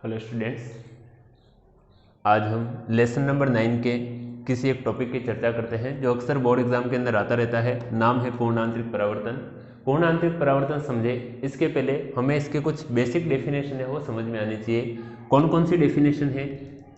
Hello students, आज हम lesson number 9 के किसी एक टॉपिक की चर्चा करते हैं जो अक्सर बोर्ड एग्जाम के अंदर आता रहता है। नाम है पूर्ण आंतरिक परावर्तन। पूर्ण आंतरिक परावर्तन समझे इसके पहले हमें इसके कुछ बेसिक डेफिनेशन है वो समझ में आनी चाहिए। कौन कौन सी डेफिनेशन है?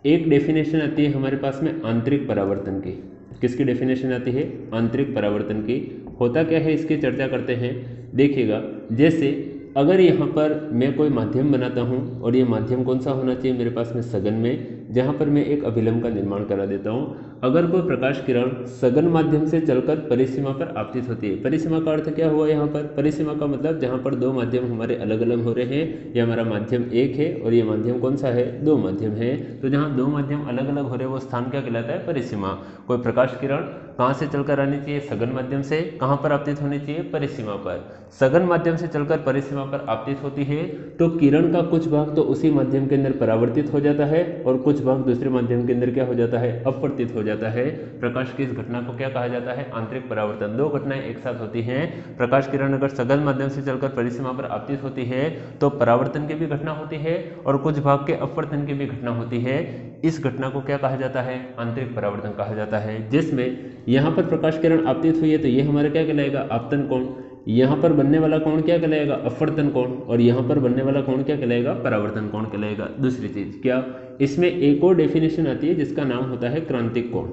एक डेफिनेशन आती है हमारे पास में आंतरिक परावर्तन की। किसकी डेफिनेशन आती है? आंतरिक परावर्तन की। होता क्या है इसकी चर्चा करते हैं। देखिएगा, जैसे अगर यहाँ पर मैं कोई माध्यम बनाता हूँ और ये माध्यम कौन सा होना चाहिए मेरे पास में सघन में, जहाँ पर मैं एक अभिलंब का निर्माण करा देता हूँ। अगर कोई प्रकाश किरण सघन माध्यम से चलकर परिसीमा पर आपतित होती है। परिसीमा का अर्थ क्या हुआ यहाँ पर? परिसीमा का मतलब जहाँ पर दो माध्यम हमारे अलग अलग हो रहे हैं। ये हमारा माध्यम एक है और ये माध्यम कौन सा है? दो माध्यम है। तो जहाँ दो माध्यम अलग अलग हो रहे हैं वो स्थान क्या कहलाता है? परिसीमा। कोई प्रकाश किरण कहाँ से चलकर आनी चाहिए? सघन माध्यम से। कहाँ पर आपतित होनी चाहिए? परिसीमा पर। सघन माध्यम से चलकर परिसीमा पर आपतित होती है तो किरण का कुछ भाग तो उसी माध्यम के अंदर परावर्तित हो जाता है और कुछ भाग दूसरे माध्यम के अंदर क्या हो जाता है? अपवर्तित हो जाता है। प्रकाश की इस घटना को क्या कहा जाता है? आंतरिक परावर्तन। दो घटनाएं एक साथ होती हैं। प्रकाश किरण अगर सघन माध्यम से चलकर परिसीमा पर आपतित होती है तो परावर्तन की भी घटना होती है और कुछ भाग के अपवर्तन की भी घटना होती है। इस घटना को क्या कहा जाता है? आंतरिक परावर्तन कहा जाता है। जिसमें यहाँ पर प्रकाश किरण आपतित हुई है तो ये हमारा क्या कहलाएगा? आपतन कोण। यहाँ पर बनने वाला कोण क्या कहलाएगा? अपवर्तन कोण। और यहाँ पर बनने वाला कोण क्या कहलाएगा? परावर्तन कोण कहलाएगा। दूसरी चीज क्या, इसमें एक और डेफिनेशन आती है जिसका नाम होता है क्रांतिक कोण।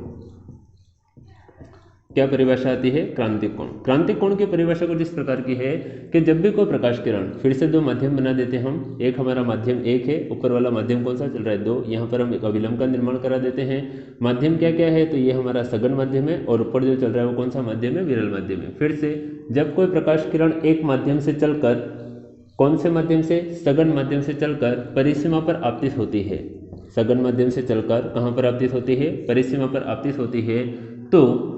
क्या परिभाषा आती है? क्रांतिक कोण। क्रांतिक कोण की परिभाषा कुछ इस प्रकार की है कि जब भी कोई प्रकाश किरण, फिर से दो माध्यम बना देते हैं हम। एक हमारा माध्यम एक है, ऊपर वाला माध्यम कौन सा चल रहा है? दो। यहाँ पर हम एक अभिलंब का निर्माण करा देते हैं। माध्यम क्या क्या है? तो ये हमारा सघन माध्यम है और ऊपर जो चल रहा है वो कौन सा माध्यम है? विरल माध्यम है। फिर से जब कोई प्रकाश किरण एक माध्यम से चलकर, कौन से माध्यम से? सघन माध्यम से चलकर परिसीमा पर आपतित होती है। सघन माध्यम से चलकर कहाँ पर आपतित होती है? परिसीमा पर आपतित होती है। तो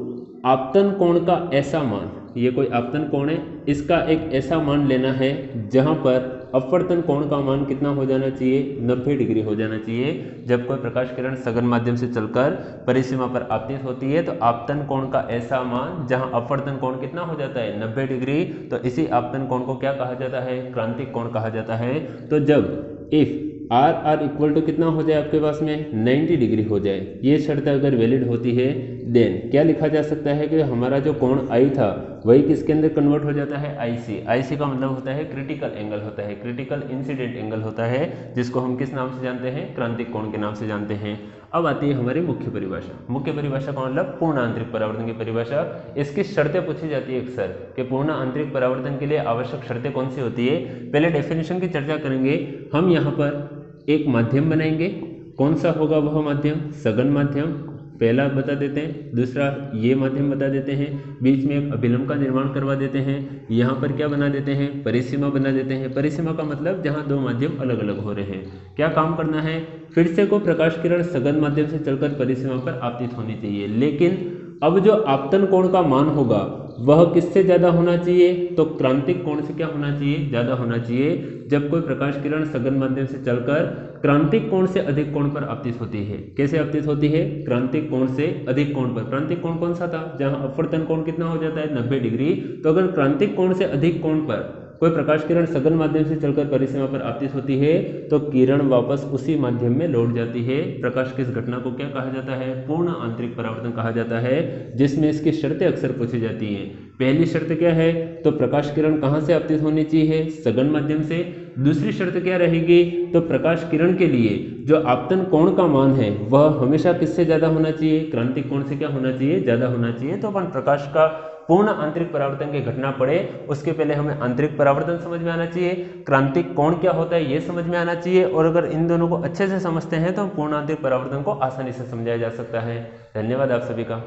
आपतन कोण का ऐसा मान, ये कोई आपतन कोण है, इसका एक ऐसा मान लेना है जहां पर अपवर्तन कोण का मान कितना हो जाना चाहिए? 90 डिग्री हो जाना चाहिए। जब कोई प्रकाश किरण सघन माध्यम से चलकर परिसीमा पर आपतित होती है तो आपतन कोण का ऐसा मान जहां अपवर्तन कोण कितना हो जाता है? 90 डिग्री। तो इसी आपतन कोण को क्या कहा जाता है? क्रांतिक कोण कहा जाता है। तो जब इफ आर इक्वल टू कितना हो जाए आपके पास में? 90 डिग्री हो जाए, ये शर्त अगर वैलिड होती है, देन क्या लिखा जा सकता है कि हमारा जो कोण आई था वही किसके अंदर कन्वर्ट हो जाता है? आईसी। आईसी का मतलब होता है क्रिटिकल एंगल होता है, क्रिटिकल इंसिडेंट एंगल होता है, जिसको हम किस नाम से जानते हैं? क्रांतिक कोण के नाम से जानते हैं। अब आती है हमारी मुख्य परिभाषा। मुख्य परिभाषा का मतलब पूर्ण आंतरिक परावर्तन की परिभाषा। इसकी शर्तें पूछी जाती है अक्सर कि पूर्ण आंतरिक परावर्तन के लिए आवश्यक शर्तें कौन सी होती है। पहले डेफिनेशन की चर्चा करेंगे हम। यहाँ पर एक माध्यम बनाएंगे। कौन सा होगा वह माध्यम? सघन माध्यम पहला बता देते हैं। दूसरा ये माध्यम बता देते हैं। बीच में एक अभिलंब का निर्माण करवा देते हैं। यहाँ पर क्या बना देते हैं? परिसीमा बना देते हैं। परिसीमा का मतलब जहाँ दो माध्यम अलग अलग हो रहे हैं। क्या काम करना है? फिर से को प्रकाश किरण सघन माध्यम से चलकर परिसीमा पर आपतित होनी चाहिए, लेकिन अब जो आपतन कोण का मान होगा वह किससे ज्यादा होना चाहिए? तो क्रांतिक कोण से क्या होना चाहिए? ज्यादा होना चाहिए। जब कोई प्रकाश किरण सघन माध्यम से चलकर क्रांतिक कोण से अधिक कोण पर आपतित होती है। कैसे आपतित होती है? क्रांतिक कोण से अधिक कोण पर। क्रांतिक कोण कौन सा था? जहां अपवर्तन कोण कितना हो जाता है? 90 डिग्री। तो अगर क्रांतिक कोण से अधिक कोण पर कोई प्रकाश किरण सघन माध्यम से चलकर परिसीमा पर आपतित होती है तो किरण वापस उसी माध्यम में लौट जाती है। प्रकाश की इस घटना को क्या कहा जाता है? पूर्ण आंतरिक परावर्तन कहा जाता है, जिसमें इसकी शर्तें अक्सर पूछी जाती हैं। पहली शर्त क्या है? तो प्रकाश किरण कहाँ से आपतित होनी चाहिए? सघन माध्यम से। दूसरी शर्त क्या रहेगी? तो प्रकाश किरण के लिए जो आपतन कोण का मान है वह हमेशा किससे ज्यादा होना चाहिए? क्रांतिक कोण से क्या होना चाहिए? ज्यादा होना चाहिए। तो अपन प्रकाश का पूर्ण आंतरिक परावर्तन की घटना पड़े उसके पहले हमें आंतरिक परावर्तन समझ में आना चाहिए, क्रांतिक कोण क्या होता है ये समझ में आना चाहिए। और अगर इन दोनों को अच्छे से समझते हैं तो पूर्ण आंतरिक परावर्तन को आसानी से समझाया जा सकता है। धन्यवाद आप सभी का।